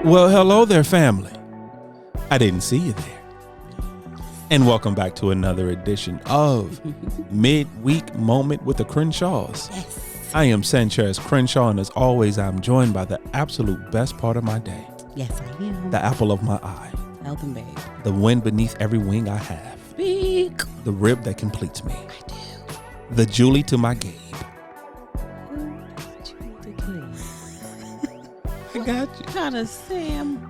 Well, hello there, family. I didn't see you there. And welcome back to another edition of Midweek Moment with the Crenshaws. Yes. I am Sanchez Crenshaw, and as always, I'm joined by the absolute best part of my day. Yes, I am. The apple of my eye. Elton Babe. The wind beneath every wing I have. Speak. The rib that completes me. I do. The Julie to my Gabe. I got you. Kind of Sam.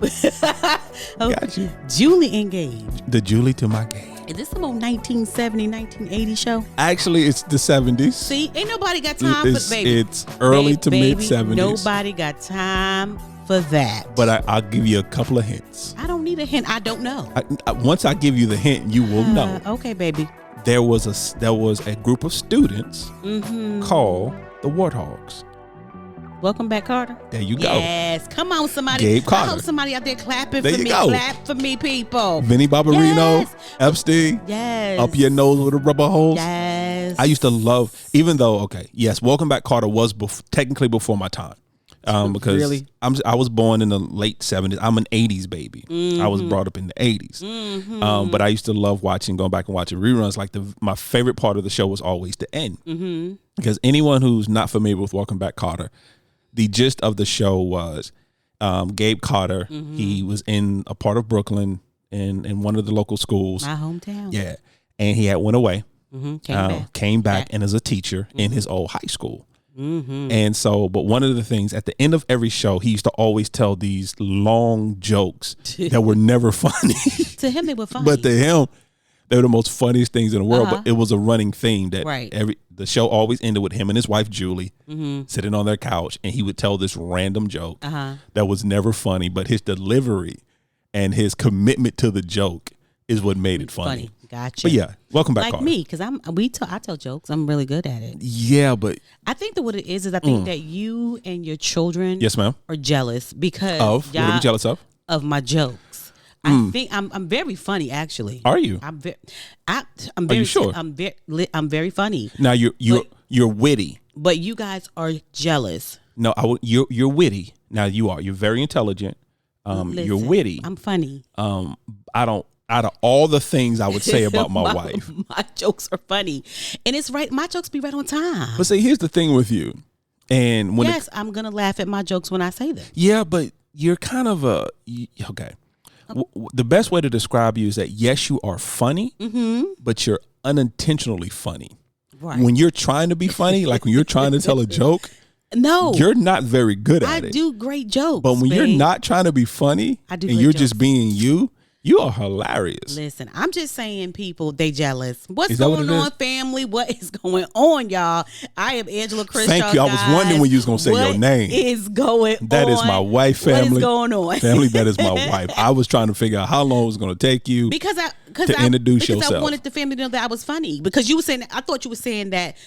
Got you. Julie engaged. The Julie to my Gabe. Is this some old 1970, 1980 show? Actually, it's the 70s. See, ain't nobody got time for baby. It's early to mid 70s. Nobody got time for that. But I'll give you a couple of hints. I don't need a hint. I don't know. Once I give you the hint, you will know. Okay, baby. There was a group of students called the Warthogs. Welcome back, Carter. There you go. Yes. Come on, somebody. Gabe Carter. I hope somebody out there clapping There for you me. go. Clap for me, people. Vinny Barbarino, Yes. Epstein, Yes. up your nose with a rubber hose. Yes. I used to love, even though, yes, Welcome Back Carter was technically before my time. Because Really? I was born in the late 70s. I'm an 80s baby. I was brought up in the 80s. But I used to love going back and watching reruns. Like my favorite part of the show was always the end. Because anyone who's not familiar with Welcome Back Carter, the gist of the show was Gabe Carter. He was in a part of Brooklyn in one of the local schools. My hometown. Yeah. And he had went away, came back and as a teacher in his old high school. And so, but one of the things at the end of every show, he used to always tell these long jokes that were never funny. To him, they were funny. But to him, they were the most funniest things in the world. But it was a running theme that the show always ended with him and his wife, Julie, sitting on their couch. And he would tell this random joke that was never funny. But his delivery and his commitment to the joke is what made it funny. Gotcha. But yeah, welcome back, like Carter. me, because I tell jokes. I'm really good at it. Yeah, but I think that what it is I think that you and your children, yes, ma'am, are jealous because of what are we jealous of? Of my jokes. I think I'm very funny. Actually, are you? I'm very. I'm very. Are you sure? I'm very funny. Now you're witty, but you guys are jealous. No, you're witty. Now you are. You're very intelligent. Listen, you're witty. I'm funny. I don't. Out of all the things I would say about my wife, my jokes are funny, and it's right. My jokes be right on time. But see, here's the thing with you, and when I'm gonna laugh at my jokes when I say them. Yeah, but you're kind of okay. The best way to describe you is that yes, you are funny, but you're unintentionally funny. Right. When you're trying to be funny, like when you're trying to tell a joke, no, you're not very good at it. I do great jokes, but when you're not trying to be funny, and you're just being you. You are hilarious. Listen, I'm just saying, people, they jealous. What's going on, family? What is going on, y'all? I am Angela Crenshaw. Thank you. I was wondering when you was going to say your name. What is going on? That is my wife, family. What is going on? Family, that is my wife. I was trying to figure out how long it was going to take you to introduce yourself. Because I wanted the family to know that I was funny. Because you were saying, I thought you were saying that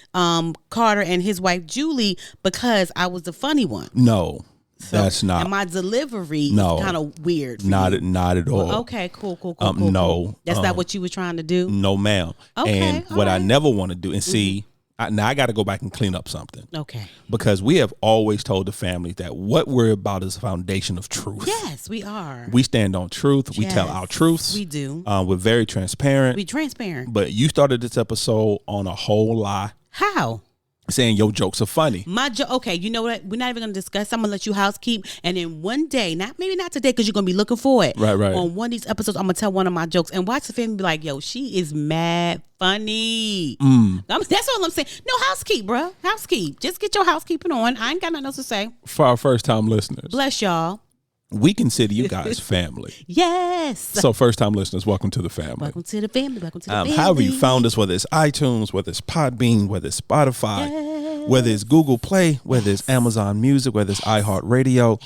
Carter and his wife, Julie, because I was the funny one. No. So, that's not. And my delivery is kind of weird. Not at all. Well, okay, cool. No. That's not what you were trying to do? No, ma'am. Okay, and what I never want to do, and see, now I got to go back and clean up something. Okay. Because we have always told the family that what we're about is a foundation of truth. Yes, we are. We stand on truth. We tell our truths. We do. We're very transparent. We transparent. But you started this episode on a whole lie. How? Saying your jokes are funny. Okay, you know what? We're not even going to discuss. I'm going to let you housekeep. And then one day, maybe not today because you're going to be looking for it. Right. On one of these episodes, I'm going to tell one of my jokes and watch the family be like, yo, she is mad funny. That's all I'm saying. No, housekeep, bro. Housekeep. Just get your housekeeping on. I ain't got nothing else to say. For our first time listeners. Bless y'all. We consider you guys family. Yes. So first time listeners, welcome to the family. Welcome to the family. Welcome to the family. However you found us, whether it's iTunes, whether it's Podbean, whether it's Spotify, whether it's Google Play, whether it's Amazon Music, whether it's iHeartRadio,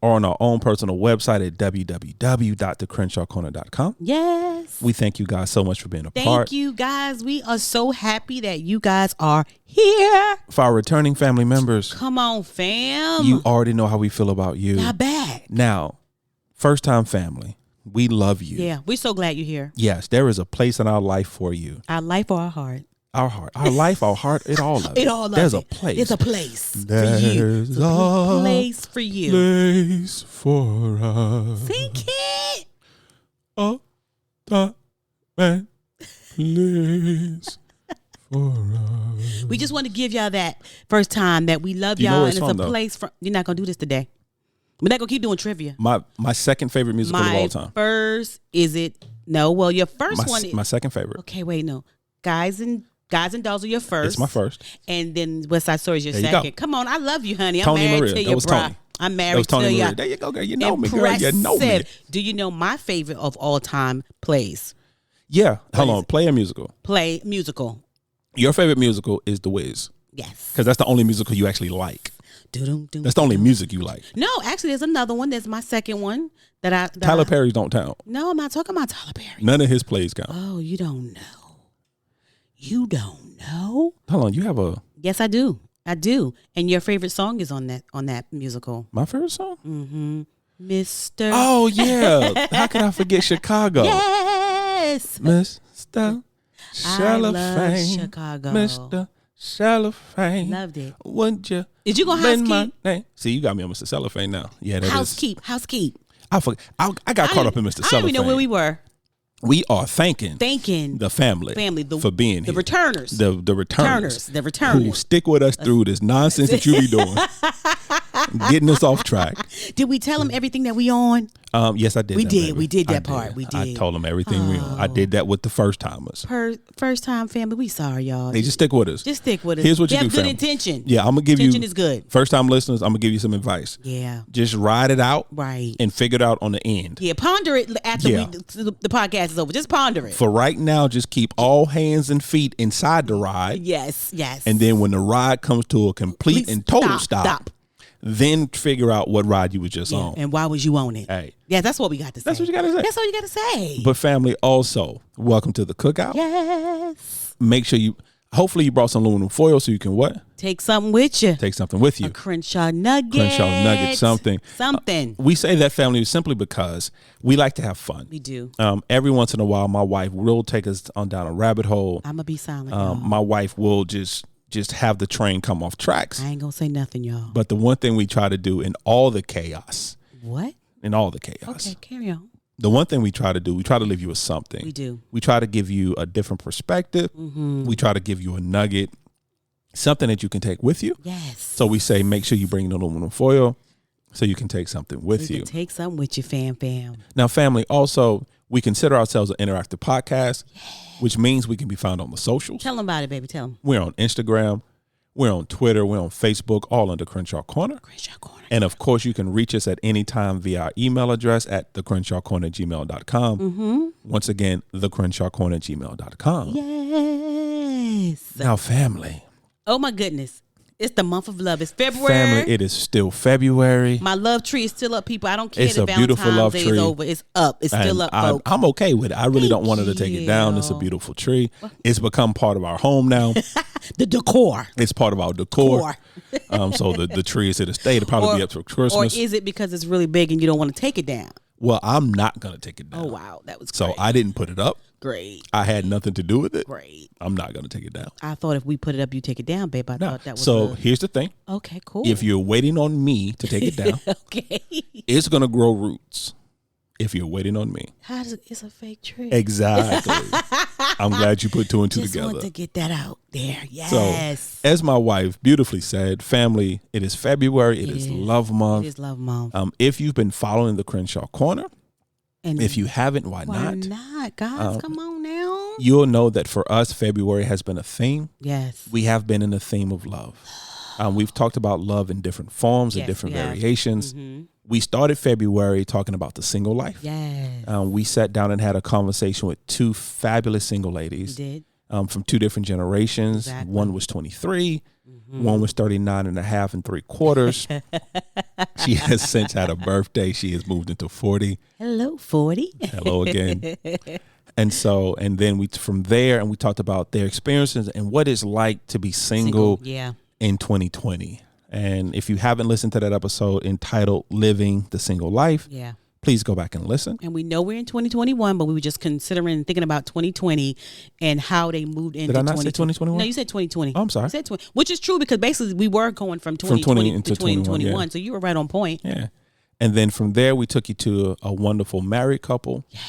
or on our own personal website at www.thecrenshawcorner.com. Yes. We thank you guys so much for being a part. Thank you guys. We are so happy that you guys are here. For our returning family members. Come on, fam. You already know how we feel about you. Not bad. Now, first time family. We love you. Yeah, we're so glad you're here. Yes, there is a place in our life for you. Our life or our heart. Our heart, our life, our heart, all of it. There's a place. There's a place for There's you. There's a place for you. Place for us. Sing it. Oh, time and place for us. We just want to give y'all that first time that we love y'all, and it's a place for. You're not gonna do this today. We're not gonna keep doing trivia. My second favorite musical of all time. First, is it? No. Well, your first one. My second favorite. Okay, wait, no. Guys and Dolls are your first. It's my first. And then West Side Story is your there second. You go. Come on, I love you, honey. Tony I'm married Maria. to That you, was bro. Tony. I'm That married was Tony to you. Maria. There you go, girl. You know me, girl. You know me. Do you know my favorite of all time plays? Yeah. Hold on. Play a musical. Play musical. Your favorite musical is The Wiz. Yes. Because that's the only musical you actually like. That's the only music you like. No, actually, there's another one. There's my second one Tyler Perry's don't count. No, I'm not talking about Tyler Perry. None of his plays count. Oh, you don't know. You don't know? Hold on, you have a... Yes, I do. I do. And your favorite song is on that musical. My favorite song? Mm-hmm. Mr. Oh, yeah. How could I forget Chicago? Yes. Mr. Cellophane. Chicago. Mr. Cellophane. Loved it. Wouldn't you? Did you go housekeep? See, you got me on Mr. Cellophane now. Yeah, that Housekeep. I forgot. I got caught up in Mr. Cellophane. I don't even know where we were. We are thanking the family for being here. The returners. The returners. The returners. Who stick with us through this nonsense that you be doing. Getting us off track. Did we tell them everything that we on? Yes, I did. We did that part. We did. I told them everything we on. I did that with the first timers. First time family, we sorry, y'all. Hey, just stick with us. Just stick with us. Here's what you do, have good family. intention. Yeah, I'm gonna give intention is good. First time listeners, I'm gonna give you some advice. Yeah. Just ride it out. Right. And figure it out on the end. Yeah, ponder it after the podcast is over. Just ponder it. For right now, just keep all hands and feet inside the ride. Yes. And then when the ride comes to a complete and total stop. Then figure out what ride you were just on. And why was you on it? Hey. Yeah, that's what we got to say. That's what you got to say. That's what you got to say. But family, also, welcome to the cookout. Yes. Make sure hopefully you brought some aluminum foil so you can what? Take something with you. Take something with you. A Crenshaw nugget. Something. We say that, family, simply because we like to have fun. We do. Every once in a while, my wife will take us down a rabbit hole. I'm going to be silent, my wife will just have the train come off tracks. I ain't gonna say nothing, y'all. But the one thing we try to do in all the chaos. What? In all the chaos. Okay, carry on. The one thing we try to do, we try to leave you with something. We do. We try to give you a different perspective. Mm-hmm. We try to give you a nugget, something that you can take with you. Yes. So we say, make sure you bring an aluminum foil so you can take something with you. Take something with you, fam. Now, family, also, we consider ourselves an interactive podcast, which means we can be found on the socials. Tell them about it, baby. Tell them. We're on Instagram. We're on Twitter. We're on Facebook, all under Crenshaw Corner. And, of course, you can reach us at any time via our email address at thecrenshawcorner@gmail.com. Mm-hmm. Once again, thecrenshawcorner@gmail.com. Yes. Now, family. Oh, my goodness. It's the month of love. It's February. Family, it is still February. My love tree is still up, people. I don't care if if beautiful love Day tree. is over. It's up. It's still up, folks. I'm okay with it. I really don't want her to take it down. It's a beautiful tree. It's become part of our home now. The decor. It's part of our decor. So the tree is here to stay. It'll probably be up to Christmas. Or is it because it's really big and you don't want to take it down? Well, I'm not going to take it down. Oh, wow. That was great. So I didn't put it up. Great. I had nothing to do with it. Great. I'm not going to take it down. I thought if we put it up, you take it down, babe. I thought that was So here's the thing. Okay, cool. If you're waiting on me to take it down, okay, it's going to grow roots. If you're waiting on me. How does it's a fake tree? Exactly. I'm glad you put two and two together. Just want to get that out there. Yes. So, as my wife beautifully said, family, it is February. It is Love Month. It is Love Month. If you've been following the Crenshaw Corner, and if you haven't, why not? Why not? Guys, come on now. You'll know that for us, February has been a theme. Yes. We have been in the theme of love. We've talked about love in different forms and different variations. Mm-hmm. We started February talking about the single life. Yes. We sat down and had a conversation with two fabulous single ladies. We did. From two different generations. Exactly. One was 23. Mm-hmm. One was 39 and a half and 3/4. She has since had a birthday. She has moved into 40. Hello, 40. Hello again. And then we from there, and we talked about their experiences and what it's like to be single. In 2020. And if you haven't listened to that episode entitled Living the Single Life, please go back and listen. And we know we're in 2021, but we were just considering thinking about 2020 and how they moved into. Did I not say 2021? No, you said 2020. Oh, I'm sorry. You said 20, which is true because basically we were going from 2020 into 2021. Yeah. So you were right on point. Yeah. And then from there, we took you to a wonderful married couple. Yes.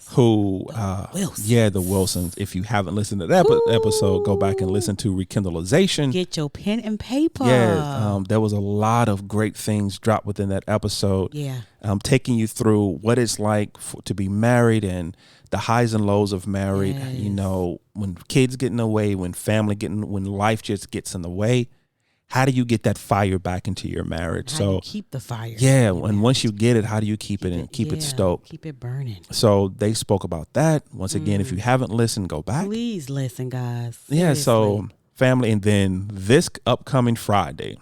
Who, Wilsons. the Wilsons. If you haven't listened to that episode, go back and listen to Rekindleization. Get your pen and paper. Yeah, there was a lot of great things dropped within that episode. Yeah. Taking you through what it's like to be married and the highs and lows of married. Yes. You know, when kids get in the way, when life just gets in the way. How do you get that fire back into your marriage? How do you keep the fire. Yeah, and once you get it, how do you keep it it stoked? Keep it burning. So they spoke about that. Once again, if you haven't listened, go back. Please listen, guys. Seriously. Yeah, so family, and then this upcoming Friday.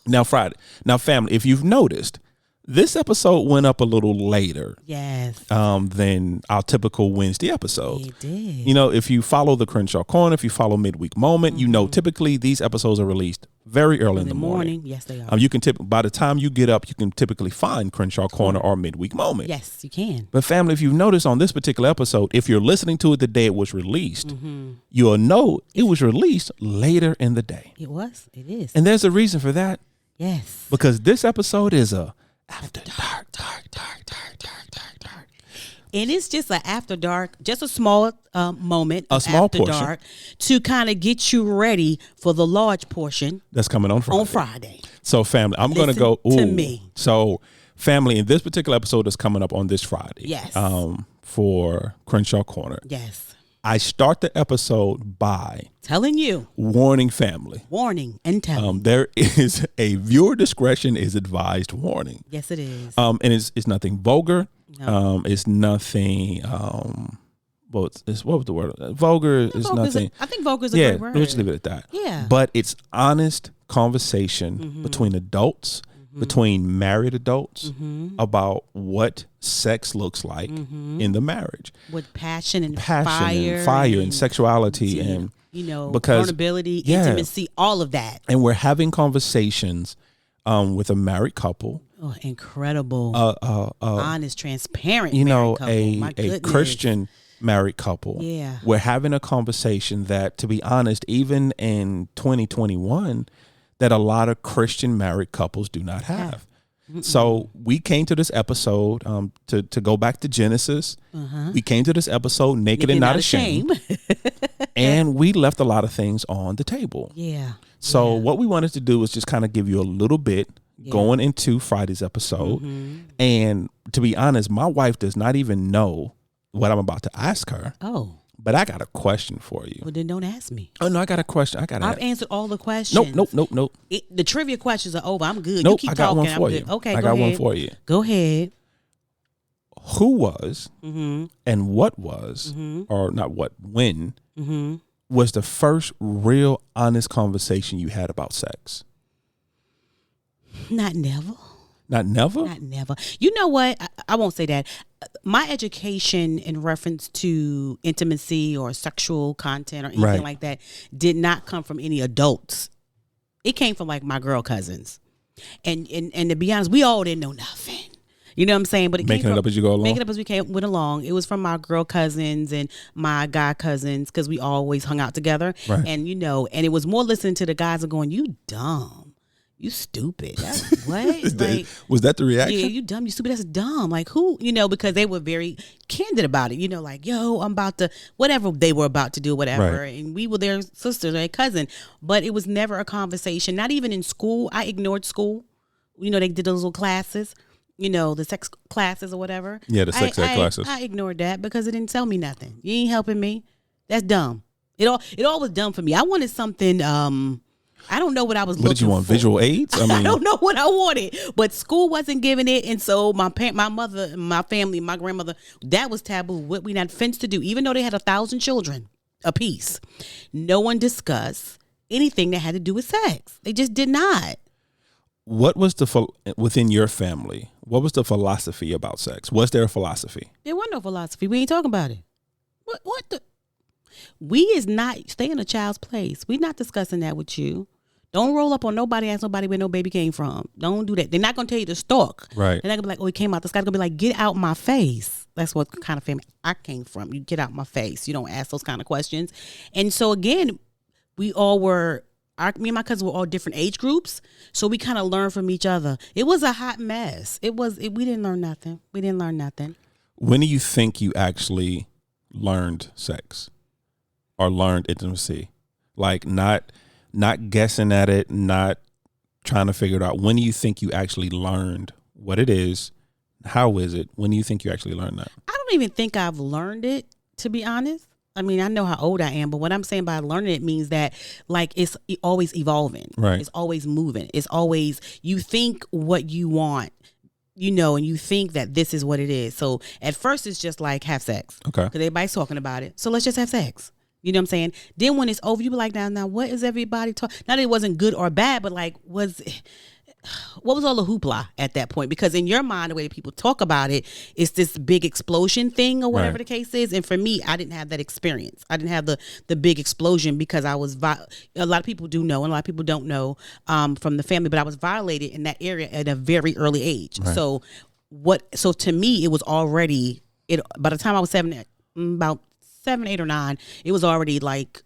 Now, family, if you've noticed, this episode went up a little later. Yes. Than our typical Wednesday episode. It did. You know, if you follow the Crenshaw Corner, if you follow Midweek Moment, you know typically these episodes are released very early in the morning. Yes, they are. You can by the time you get up, you can typically find Crenshaw Corner or Midweek Moment. Yes, you can. But family, if you've noticed on this particular episode, if you're listening to it the day it was released, you'll know it was released later in the day. It was. It is. And there's a reason for that. Yes. Because this episode is a After Dark. And it's just an after dark, just a small moment. A small after portion. dark to kind of get you ready for the large portion That's coming on Friday. on Friday. So family, I'm going to go. to me. So family, in this particular episode is coming up on this Friday. Yes. For Crenshaw Corner. Yes. I start the episode by Telling you. warning family. Warning and telling. There is a viewer discretion is advised warning. Yes, it is. And it's nothing vulgar. No. It's nothing. What was the word? Vulgar is nothing. I think vulgar is a good word. Let's leave it at that. Yeah. But it's honest conversation between adults, between married adults, about what sex looks like in the marriage. With passion and fire and sexuality and because vulnerability, intimacy, all of that. And we're having conversations with a married couple. Oh, incredible. Honest, transparent. A Christian married couple. Yeah. We're having a conversation that, to be honest, even in 2021, that a lot of Christian married couples do not have. So we came to this episode to go back to Genesis. We came to this episode naked and not ashamed. And we left a lot of things on the table. Yeah. So what we wanted to do was just kind of give you a little bit going into Friday's episode. And to be honest, my wife does not even know what I'm about to ask her. Oh. But I got a question for you. Well, then don't ask me. Oh, no, I got a question. I've answered all the questions. Nope. The trivia questions are over. I'm good. Nope, You keep I got talking. one for I'm you. good. Okay, I got one for you. Go ahead. Who was and what was, or not what, when was the first real honest conversation you had about sex? Not never. Not never? Not never. You know what? I won't say that. My education in reference to intimacy or sexual content or anything like that did not come from any adults. It came from like my girl cousins. And to be honest, we all didn't know nothing. You know what I'm saying? But making it up as you go along? Making it up as we went along. It was from my girl cousins and my guy cousins because we always hung out together. Right. And, and it was more listening to the guys and going, you dumb. You stupid. That's what? Was that the reaction? Yeah, you dumb, you stupid. That's dumb. Like who? Because they were very candid about it. Like, yo, I'm about to, whatever they were about to do, whatever. Right. And we were their sister, their cousin. But it was never a conversation. Not even in school. I ignored school. They did those little classes. The sex classes or whatever. Yeah, the sex ed classes. I ignored that because it didn't tell me nothing. You ain't helping me. That's dumb. It all was dumb for me. I wanted something. I don't know what I was looking for. What did you want? Visual aids? I don't know what I wanted, but school wasn't giving it, and so my mother, my family, my grandmother, that was taboo. What we not fenced to do, even though they had 1,000 children apiece, no one discussed anything that had to do with sex. They just did not. What was within your family? What was the philosophy about sex? Was there a philosophy? There was no philosophy. We ain't talking about it. What the? We is not stay in a child's place. We're not discussing that with you. Don't roll up on nobody, ask nobody where no baby came from. Don't do that. They're not going to tell you to stalk. Right. They're not going to be like, oh, he came out the sky. They're going to be like, get out my face. That's what kind of family I came from. You get out my face. You don't ask those kind of questions. And so, again, we all were, me and my cousins were all different age groups. So we kind of learned from each other. It was a hot mess. We didn't learn nothing. When do you think you actually learned sex or learned intimacy? Like not guessing at it, not trying to figure it out. When do you think you actually learned what it is? How is it? When do you think you actually learned that? I don't even think I've learned it, to be honest. I mean, I know how old I am, but what I'm saying by learning it means that like it's always evolving. Right. It's always moving. It's always, you think what you want, and you think that this is what it is. So at first it's just like have sex. Okay. Because everybody's talking about it. So let's just have sex. You know what I'm saying? Then when it's over, you be like, now what is everybody talking? Not that it wasn't good or bad, but like, what was all the hoopla at that point? Because in your mind, the way that people talk about it is this big explosion thing or whatever the case is. And for me, I didn't have that experience. I didn't have the big explosion because I was, a lot of people do know and a lot of people don't know from the family, but I was violated in that area at a very early age. Right. So to me, it was already, by the time I was about 7, 8, or 9, it was already like,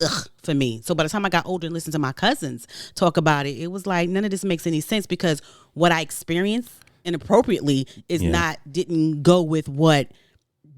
ugh, for me. So by the time I got older and listened to my cousins talk about it, it was like, none of this makes any sense because what I experienced inappropriately didn't go with what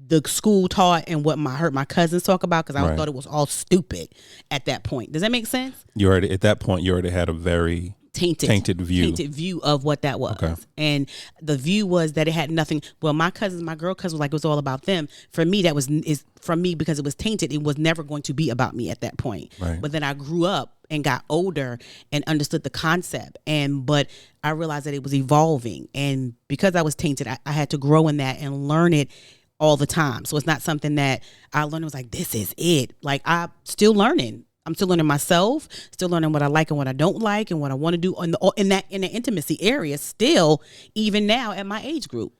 the school taught and what I heard my cousins talk about because I thought it was all stupid at that point. Does that make sense? At that point, you already had a very tainted view of what that was. Okay. And the view was that it had nothing. Well, my girl cousins was like, it was all about them. For me, because it was tainted, it was never going to be about me at that point. Right. But then I grew up and got older and understood the concept. But I realized that it was evolving. And because I was tainted, I had to grow in that and learn it all the time. So it's not something that I learned. It was like, this is it. Like I'm still learning myself, still learning what I like and what I don't like and what I want to do in the intimacy area still, even now at my age group.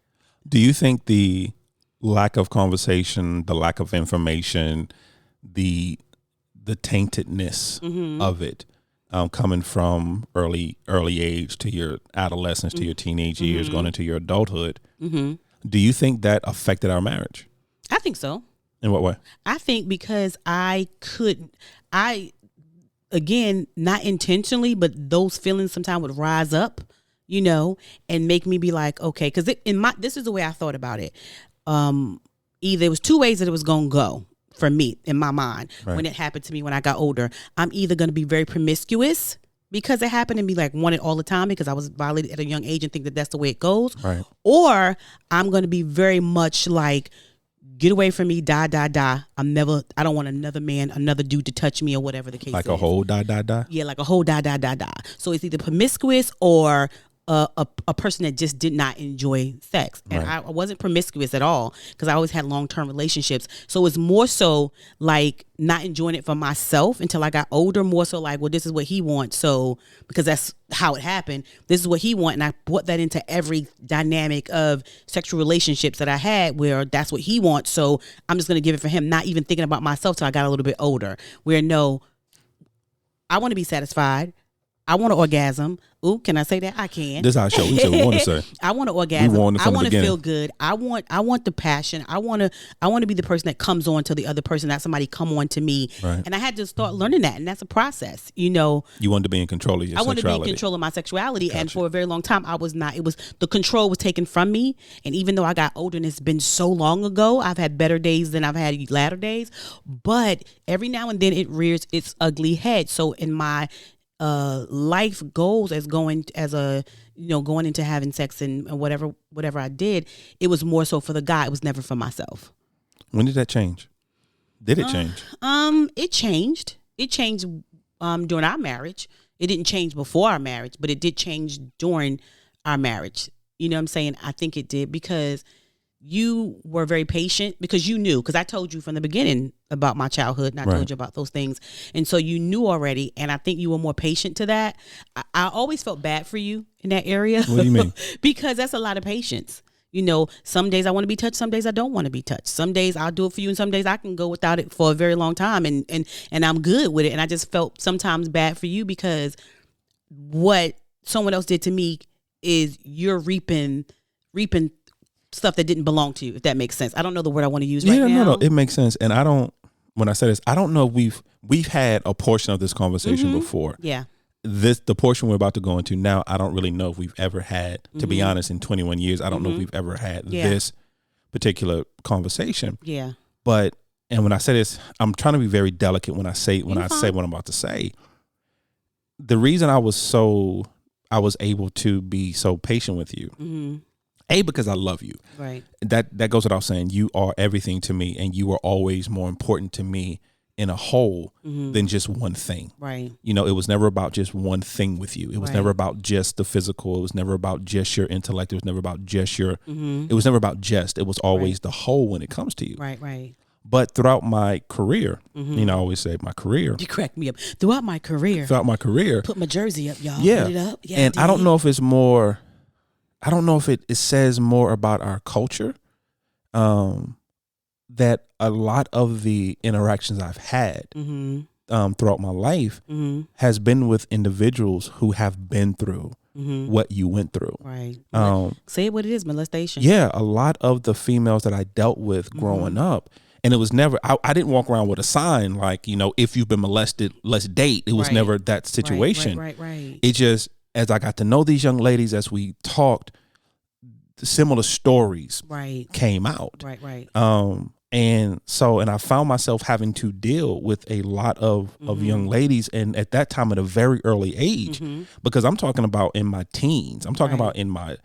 Do you think the lack of conversation, the lack of information, the taintedness of it coming from early age to your adolescence, to your teenage years, going into your adulthood, do you think that affected our marriage? I think so. In what way? I think because again, not intentionally, but those feelings sometimes would rise up, and make me be like, okay, because this is the way I thought about it. Either there was 2 ways that it was going to go for me in my mind when it happened to me when I got older. I'm either going to be very promiscuous because it happened and be like wanted all the time because I was violated at a young age and think that that's the way it goes. Right. Or I'm going to be very much like, get away from me, die. I don't want another man, another dude to touch me or whatever the case is. Like a whole die. Yeah, like a whole die. So it's either promiscuous or a person that just did not enjoy sex. And I wasn't promiscuous at all because I always had long-term relationships. So it's more so like not enjoying it for myself until I got older, more so like, well, this is what he wants. So because that's how it happened, this is what he wants. And I brought that into every dynamic of sexual relationships that I had where that's what he wants. So I'm just going to give it for him, not even thinking about myself till I got a little bit older, where no, I want to be satisfied. I want to orgasm. Ooh, can I say that? I can. This is our show. We say we want to say. I want to orgasm. I want to feel good. I want the passion. I want to be the person that comes on to the other person, not somebody come on to me. Right. And I had to start learning that, and that's a process. You wanted to be in control of your sexuality. I wanted to be in control of my sexuality, and for a very long time, I was not. It was the control was taken from me, and even though I got older and it's been so long ago, I've had better days than I've had latter days. But every now and then, it rears its ugly head. So in my life goals going into having sex and whatever I did, it was more so for the guy. It was never for myself. When did that change? Did it change? It changed. It changed during our marriage. It didn't change before our marriage, but it did change during our marriage. You know what I'm saying? I think it did because you were very patient because you knew, because I told you from the beginning about my childhood and I told you about those things. And so you knew already. And I think you were more patient to that. I always felt bad for you in that area. What do you mean? Because that's a lot of patience. Some days I want to be touched. Some days I don't want to be touched. Some days I'll do it for you. And some days I can go without it for a very long time. And I'm good with it. And I just felt sometimes bad for you because what someone else did to me is you're reaping stuff that didn't belong to you, if that makes sense. I don't know the word I want to use right now. No, it makes sense. And when I say this, I don't know if we've had a portion of this conversation before. Yeah. The portion we're about to go into now, I don't really know if we've ever had, to be honest, in 21 years, I don't know if we've ever had this particular conversation. Yeah. And when I say this, I'm trying to be very delicate when I say what I'm about to say. The reason I was able to be so patient with you, because I love you. Right. That goes without saying. You are everything to me, and you are always more important to me in a whole than just one thing. Right. You know, it was never about just one thing with you. It was never about just the physical. It was never about just your intellect. It was never about just your, it was never about just, it was always the whole when it comes to you. Right, right. But throughout my career, you know, I always say my career. You crack me up. Throughout my career. Put my jersey up, y'all. Yeah. Put it up. Yeah. And I don't know if it's more, I don't know if it says more about our culture, that a lot of the interactions I've had throughout my life has been with individuals who have been through what you went through. Right. Say what it is, molestation. Yeah. A lot of the females that I dealt with growing up, and it was never, I didn't walk around with a sign like, you know, if you've been molested, let's date. It was never that situation. Right. It just, as I got to know these young ladies, as we talked, similar stories came out. Right. And I found myself having to deal with a lot of young ladies, and at that time at a very early age, because I'm talking about in my teens, I'm talking about in my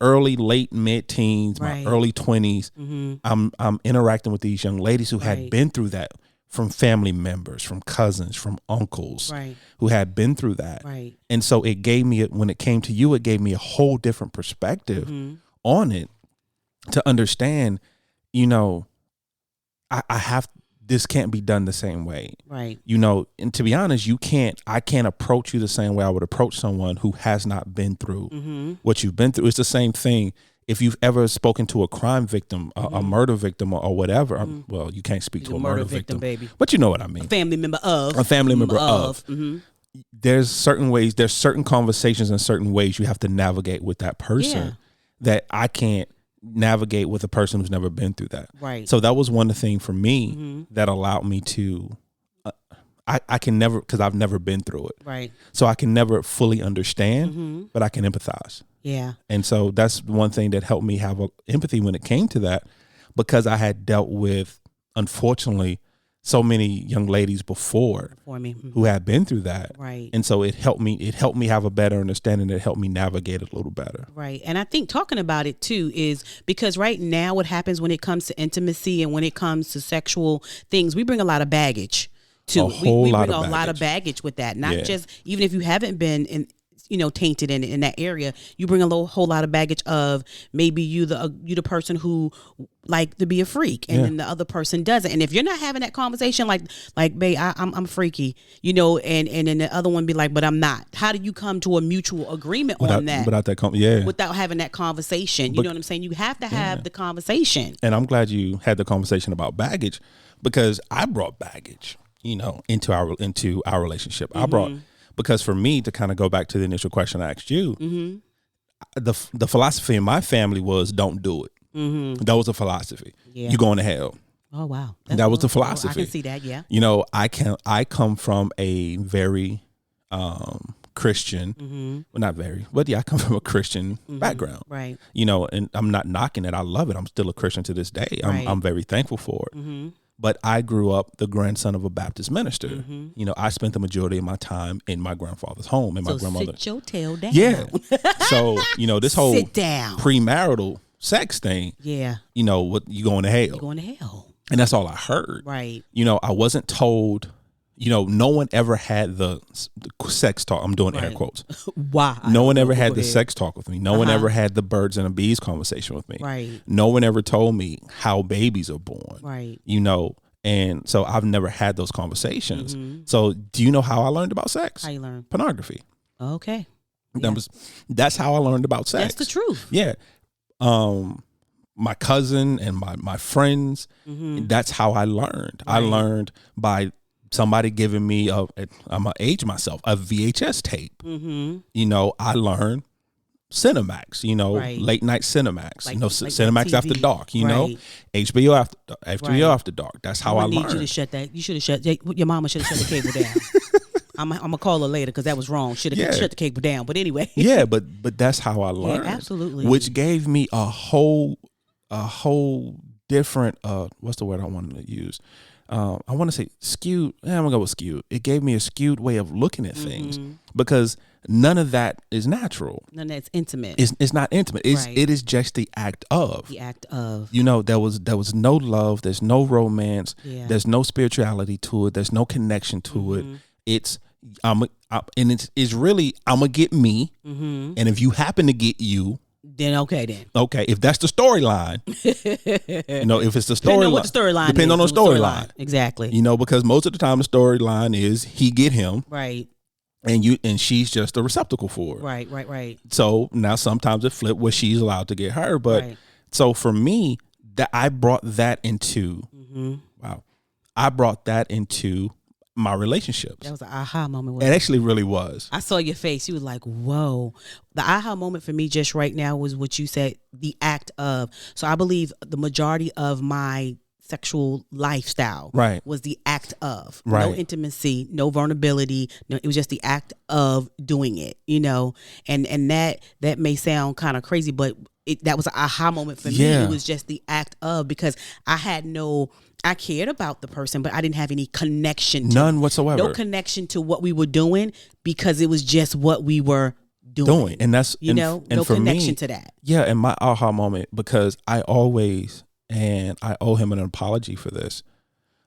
early, late, mid-teens, my early 20s. I'm interacting with these young ladies who had been through that, from family members, from cousins, from uncles who had been through that. Right. And so it gave me, when it came to you, it gave me a whole different perspective on it, to understand, you know, I have, this can't be done the same way. Right. You know, and to be honest, I can't approach you the same way I would approach someone who has not been through what you've been through. It's the same thing. If you've ever spoken to a crime victim, a murder victim, or whatever, well, you can't speak to a murder victim, baby. But you know what I mean. A family member of. There's certain ways, there's certain conversations and certain ways you have to navigate with that person that I can't navigate with a person who's never been through that. Right. So that was one thing for me that allowed me to, I can never, because I've never been through it. Right. So I can never fully understand, but I can empathize. Yeah. And so that's one thing that helped me have empathy when it came to that, because I had dealt with, unfortunately, so many young ladies before me who had been through that. Right. And so it helped me have a better understanding. It helped me navigate it a little better. Right. And I think talking about it too is because right now what happens when it comes to intimacy and when it comes to sexual things, we bring a lot of baggage too. We bring a lot of baggage with that. Not just, even if you haven't been tainted in that area, you bring a whole lot of baggage of maybe you the person who like to be a freak, and then the other person doesn't. And if you're not having that conversation, like, babe, I'm freaky, and then the other one be like, but I'm not. How do you come to a mutual agreement on that? Without having that conversation, you know what I'm saying? You have to have the conversation. And I'm glad you had the conversation about baggage, because I brought baggage, into our relationship. I brought. Because for me, to kind of go back to the initial question I asked you, the philosophy in my family was don't do it. That was a philosophy. Yeah. You're going to hell. Oh, wow. That was the philosophy. I can see that, yeah. I come from a very Christian, well, not very, but I come from a Christian background. Right. And I'm not knocking it. I love it. I'm still a Christian to this day. I'm very thankful for it. But I grew up the grandson of a Baptist minister. I spent the majority of my time in my grandfather's home, and my grandmother. Sit your tail down. Yeah. So this whole premarital sex thing. Yeah. What you going to hell? You're going to hell. And that's all I heard. Right. I wasn't told. No one ever had the sex talk. I'm doing air quotes. Wow. No one ever had the sex talk with me. No one ever had the birds and the bees conversation with me. Right. No one ever told me how babies are born. Right. And so I've never had those conversations. So do you know how I learned about sex? How you learn? Pornography. Okay. That's how I learned about sex. That's the truth. Yeah. My cousin and my friends, that's how I learned. Right. I learned by somebody giving me I'm gonna age myself, a VHS tape. You know, I learned Cinemax, you know, late night Cinemax, you know, Cinemax After Dark, you know, HBO After Dark. That's how I learned. Need you to shut that. You should have shut. Your mama should have shut the cable down. I'm gonna call her later because that was wrong. Should have shut the cable down. But anyway. Yeah, but that's how I learned. Yeah, absolutely. Which gave me a whole different what's the word I wanted to use? I want to say skewed. I'm gonna go with skewed. It gave me a skewed way of looking at things because none of that is natural. None of that's intimate. It's not intimate. It is just the act of. The act of. You know, there was no love. There's no romance. Yeah. There's no spirituality to it. There's no connection to it. It's it's really I'm gonna get me, and if you happen to get you. Then okay. If that's the storyline, you know, if it's the storyline, depending on the storyline, exactly. You know, because most of the time the storyline is he get him, right, and she's just a receptacle for it, right. So now sometimes it flipped where she's allowed to get her, but so for me, that I brought that into I brought that into my relationships. That was an aha moment. It actually really was. I saw your face. You was like, whoa. The aha moment for me just right now was what you said, the act of. So I believe the majority of my sexual lifestyle was the act of. No intimacy, no vulnerability. No, it was just the act of doing it, you know. And that may sound kind of crazy, but that was an aha moment for me. It was just the act of, because I cared about the person, but I didn't have any connection. None whatsoever. No connection to what we were doing because it was just what we were doing. And that's, and no connection to that. Yeah. And my aha moment, because I always, and I owe him an apology for this,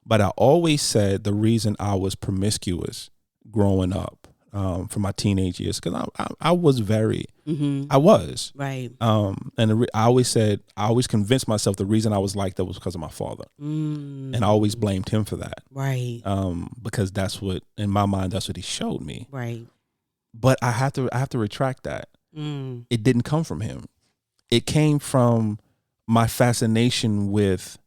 but I always said the reason I was promiscuous growing up for my teenage years, because I was very, I was. Right. And I always convinced myself the reason I was like that was because of my father. And I always blamed him for that. Right. Because that's what, in my mind, that's what he showed me. Right. But I have to retract that. It didn't come from him. It came from my fascination with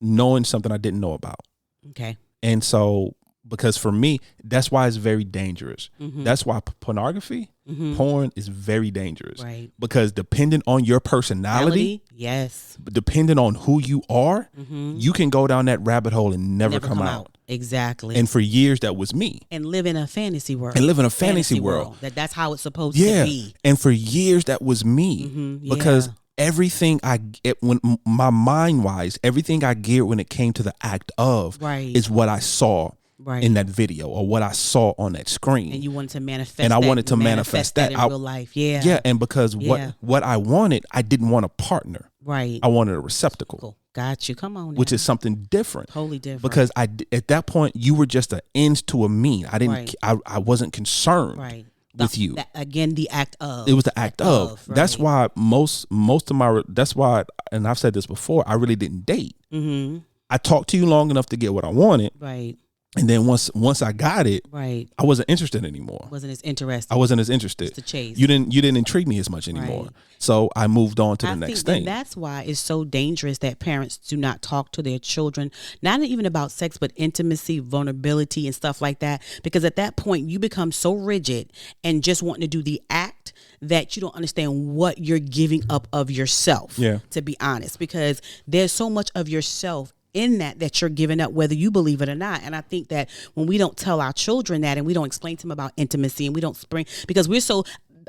knowing something I didn't know about. Okay. And so, because for me, that's why it's very dangerous. That's why pornography, porn is very dangerous. Right. Because depending on your personality, yes, depending on who you are, you can go down that rabbit hole and never come out. Exactly. And for years, that was me. And live in a fancy world. Fantasy world. That's how it's supposed to be. And for years, that was me. Because everything I get, when my mind wise, everything I geared when it came to the act of is what I saw in that video or what I saw on that screen. And you wanted to manifest and I wanted to manifest that in real life. Yeah. Yeah. And because what I wanted, I didn't want a partner. Right. I wanted a receptacle. Got you. Come on now. Which is something different. Totally different. Because at that point, you were just an ends to a mean. I didn't. I wasn't concerned with you. Again, the act of. It was the act of. Right. That's why most of my. That's why, and I've said this before. I really didn't date. I talked to you long enough to get what I wanted. Right. And then once I got it, I wasn't interested anymore. Wasn't as interested. I wasn't as interested. It's the chase. You didn't intrigue me as much anymore. Right. So I moved on to the next thing. And that's why it's so dangerous that parents do not talk to their children, not even about sex, but intimacy, vulnerability, and stuff like that. Because at that point, you become so rigid and just wanting to do the act that you don't understand what you're giving up of yourself. Yeah. To be honest, because there's so much of yourself in that you're giving up, whether you believe it or not. And I think that when we don't tell our children that, and we don't explain to them about intimacy, and we don't spring, because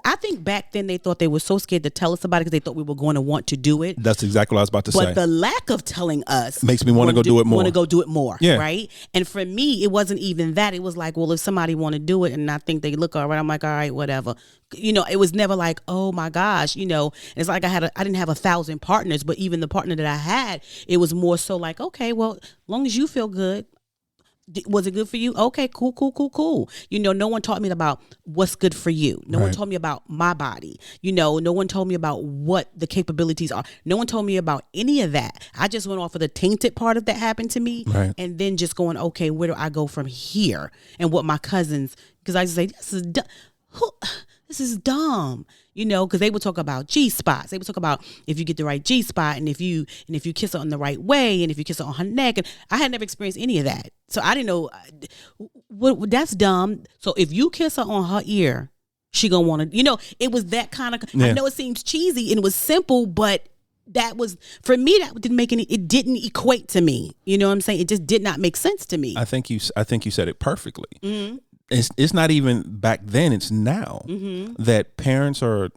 I think back then they thought they were so scared to tell us about it because they thought we were going to want to do it. That's exactly what I was about to say. But the lack of telling us makes me want to go do it more. Want to go do it more, right? And for me, it wasn't even that. It was like, well, if somebody want to do it and I think they look all right, I'm like, all right, whatever. You know, it was never like, oh my gosh, you know. It's like I didn't have 1,000 partners, but even the partner that I had, it was more so like, okay, well, as long as you feel good. Was it good for you? Okay, cool. You know, no one taught me about what's good for you. No one told me about my body. You know, no one told me about what the capabilities are. No one told me about any of that. I just went off of the tainted part of that happened to me. Right. And then just going, okay, where do I go from here? And what my cousins, because I just say, this This is dumb, because they would talk about G spots. They would talk about if you get the right G spot, and if you kiss her in the right way, and if you kiss her on her neck. And I had never experienced any of that, so I didn't know. That's dumb. So if you kiss her on her ear, she gonna want to. It was that kind of. Yeah. I know it seems cheesy and it was simple, but that was for me. That didn't make any. It didn't equate to me. You know what I'm saying? It just did not make sense to me. I think you said it perfectly. Mm-hmm. It's not even back then. It's now that parents are,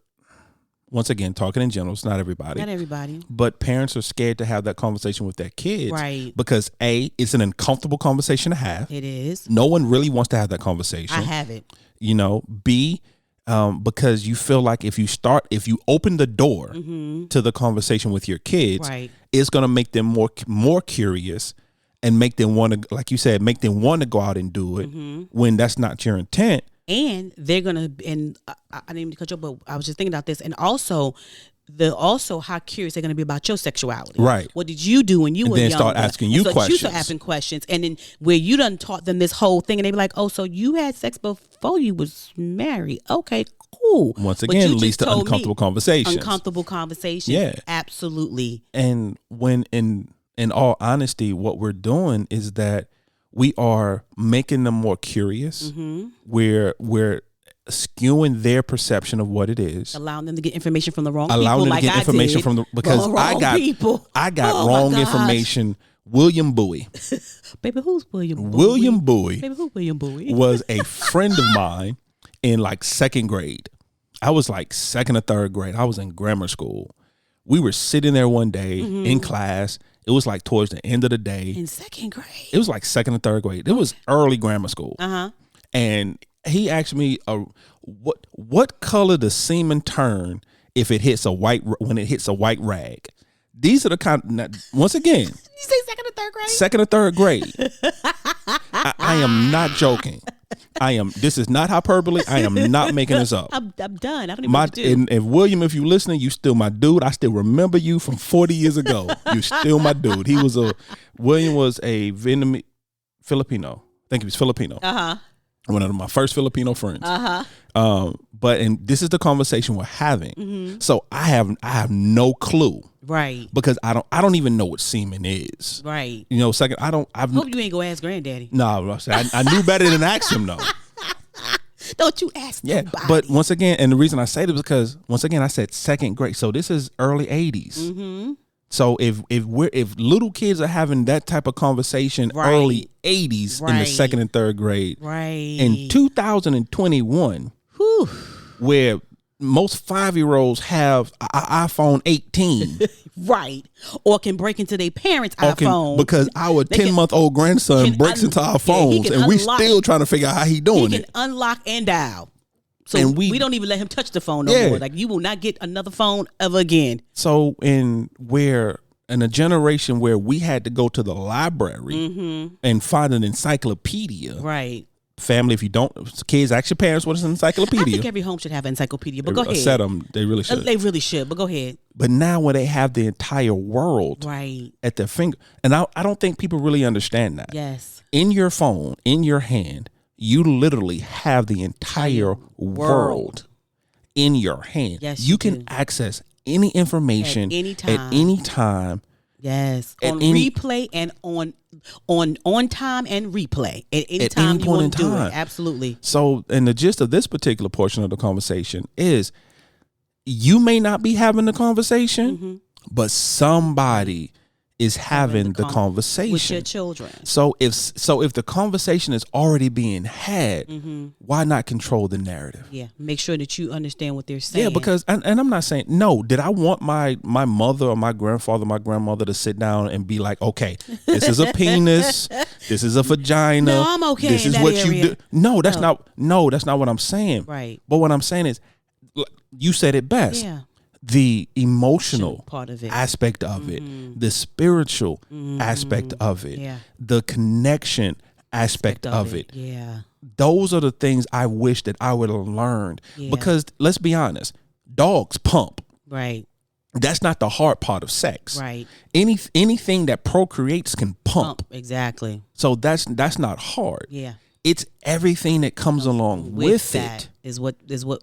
once again, talking in general. It's not everybody. Not everybody. But parents are scared to have that conversation with their kids. Right. Because A, it's an uncomfortable conversation to have. It is. No one really wants to have that conversation. I have it. B, because you feel like if you open the door to the conversation with your kids, right, it's going to make them more curious. And make them want to, like you said, go out and do it when that's not your intent. And they're gonna, and I didn't even cut you, but I was just thinking about this, and also how curious they're gonna be about your sexuality. Right. What did you do when you were younger? Then start asking you questions. You start asking questions, and then where you done taught them this whole thing, and they be like, "Oh, so you had sex before you was married? Okay, cool." Once again, leads to uncomfortable conversations. Uncomfortable conversations. Yeah, absolutely. And when in all honesty, what we're doing is that we are making them more curious. We're skewing their perception of what it is, allowing them to get information from the wrong people. Allowing them to get information because I got wrong information. William Bowie. Baby, who's William Bowie? William Bowie. Baby, who's William Bowie? Was a friend of mine in like second grade. I was like second or third grade. I was in grammar school. We were sitting there one day in class. It was like towards the end of the day. In second grade? It was like second or third grade. It was early grammar school. And he asked me, what color does semen turn when it hits a white rag? These are the kind, once again. Did you say second or third grade? Second or third grade. I am not joking. This is not hyperbole. I am not making this up. I'm done. I don't even know what to do. And William, if you listening, you still my dude. I still remember you from 40 years ago. You still my dude. William was a Vietnamese Filipino. I think he was Filipino. One of my first Filipino friends. But this is the conversation we're having. So I have no clue. Right. Because I don't even know what semen is. Right. Second, I hope you ain't go ask granddaddy. No, I knew better than ask him though. Don't you ask nobody. But once again, and the reason I say this is because once again I said second grade. So this is early 80s. So if little kids are having that type of conversation early 80s in the second and third grade. Right. In 2021, where most 5-year-olds have an iPhone 18. Right. Or can break into their parents' iPhone. Because our 10-month-old grandson breaks into our phones and we still trying to figure out how he doing it. He can unlock and dial. So we don't even let him touch the phone no more. Like, you will not get another phone ever again. So in a generation where we had to go to the library and find an encyclopedia. Right. Family, if you don't, kids ask your parents what is an encyclopedia. I think every home should have an encyclopedia, but go ahead. Set them, they really should. They really should, but go ahead. But now when they have the entire world at their finger, and I don't think people really understand that. Yes. In your phone, in your hand, you literally have the entire world in your hand. Yes, you can access any information at any time. Yes, on replay and on time and replay at any time you want to do it. Absolutely. So, and the gist of this particular portion of the conversation is, you may not be having the conversation, but somebody is having the conversation with your children. So if the conversation is already being had, why not control the narrative? Yeah, make sure that you understand what they're saying. Yeah, because and I'm not saying no. Did I want my mother or my grandfather, my grandmother to sit down and be like, okay, this is a penis, this is a vagina. No, I'm okay. This is what you do. No, that's not. No, that's not what I'm saying. Right. But what I'm saying is, you said it best. Yeah. The emotional part of it, aspect of it, the spiritual aspect of it, the connection aspect of it. Yeah. Those are the things I wish that I would have learned. Because let's be honest, dogs pump. Right. That's not the hard part of sex. Right. Anything that procreates can pump. Exactly. So that's not hard. Yeah. It's everything that comes along with that it. Is what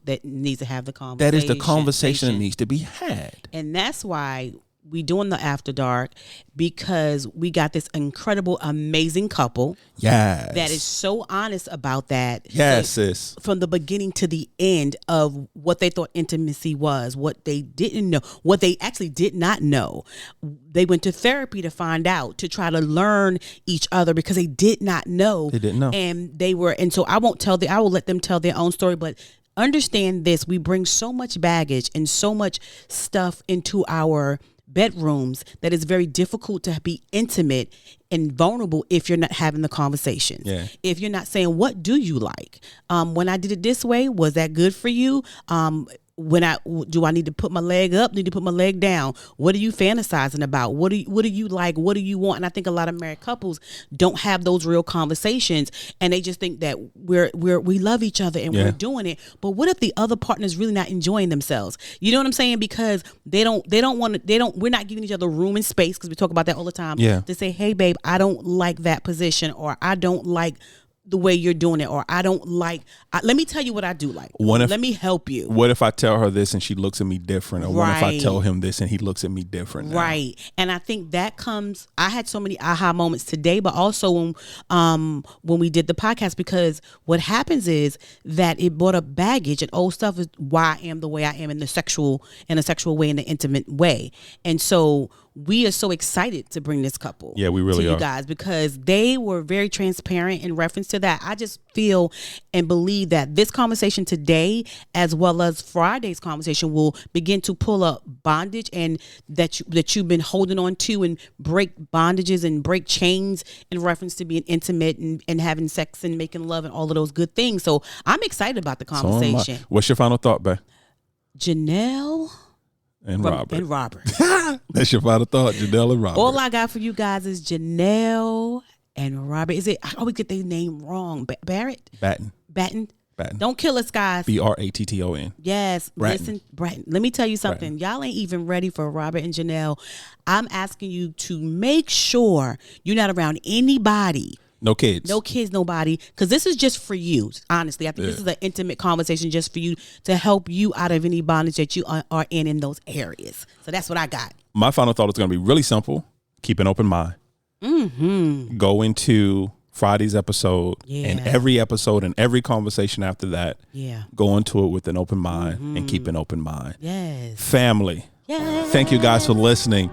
that needs to have the conversation. That is the conversation that needs to be had. And that's why we doing the After Dark, because we got this incredible, amazing couple. Yes. That is so honest about that. Yes, sis. From the beginning to the end of what they thought intimacy was, what they didn't know, what they actually did not know. They went to therapy to find out, to try to learn each other, because they did not know. They didn't know. And so I will let them tell their own story, but understand this, we bring so much baggage and so much stuff into our bedrooms that it's very difficult to be intimate and vulnerable if you're not having the conversations. Yeah. If you're not saying, what do you like? When I did it this way, was that good for you? Do I need to put my leg up? Need to put my leg down? What are you fantasizing about? What do you like? What do you want? And I think a lot of married couples don't have those real conversations, and they just think that we love each other and we're doing it. But what if the other partner's really not enjoying themselves? You know what I'm saying? Because we're not giving each other room and space, because we talk about that all the time. Yeah. To say, hey babe, I don't like that position, or I don't like the way you're doing it, or I don't like, let me tell you what I do like. Let me help you. What if I tell her this and she looks at me different? Or what if I tell him this and he looks at me different now? Right. And I think that comes, I had so many aha moments today, but also when we did the podcast, because what happens is that it brought up baggage and old stuff, is why I am the way I am in a sexual way, in the intimate way. And so we are so excited to bring this couple we really to you are. guys, because they were very transparent in reference to that. I just feel and believe that this conversation today, as well as Friday's conversation, will begin to pull up bondage, and that you've been holding on to, and break bondages and break chains in reference to being intimate and having sex and making love and all of those good things. So I'm excited about the conversation. So what's your final thought, babe? Janelle and Robert. That's your final thought, Janelle and Robert. All I got for you guys is Janelle and Robert. I always get their name wrong. Barrett? Batten. Don't kill us, guys. Bratton. Yes. Bratton. Listen, Bratton. Let me tell you something. Y'all ain't even ready for Robert and Janelle. I'm asking you to make sure you're not around anybody. No kids, nobody. Because this is just for you. Honestly, I think this is an intimate conversation just for you, to help you out of any bondage that you are in those areas. So that's what I got. My final thought is going to be really simple. Keep an open mind. Mm-hmm. Go into Friday's episode and every episode and every conversation after that. Yeah. Go into it with an open mind and keep an open mind. Yes. Family. Thank you guys for listening.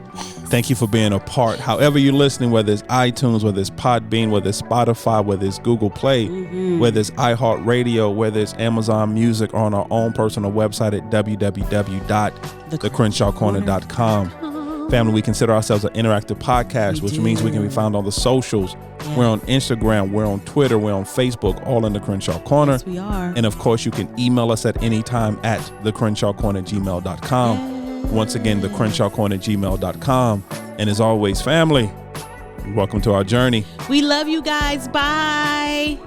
Thank you for being a part. However you're listening, whether it's iTunes, whether it's Podbean, whether it's Spotify, whether it's Google Play, whether it's iHeartRadio, whether it's Amazon Music, or on our own personal website at www.thecrenshawcorner.com. Family, we consider ourselves an interactive podcast, which means we can be found on the socials. Yeah. We're on Instagram, we're on Twitter, we're on Facebook, all in the Crenshaw Corner. Yes, we are. And of course, you can email us at any time at thecrenshawcorner@gmail.com. Once again, thecrenshawcorner@gmail.com. And as always, family, welcome to our journey. We love you guys. Bye.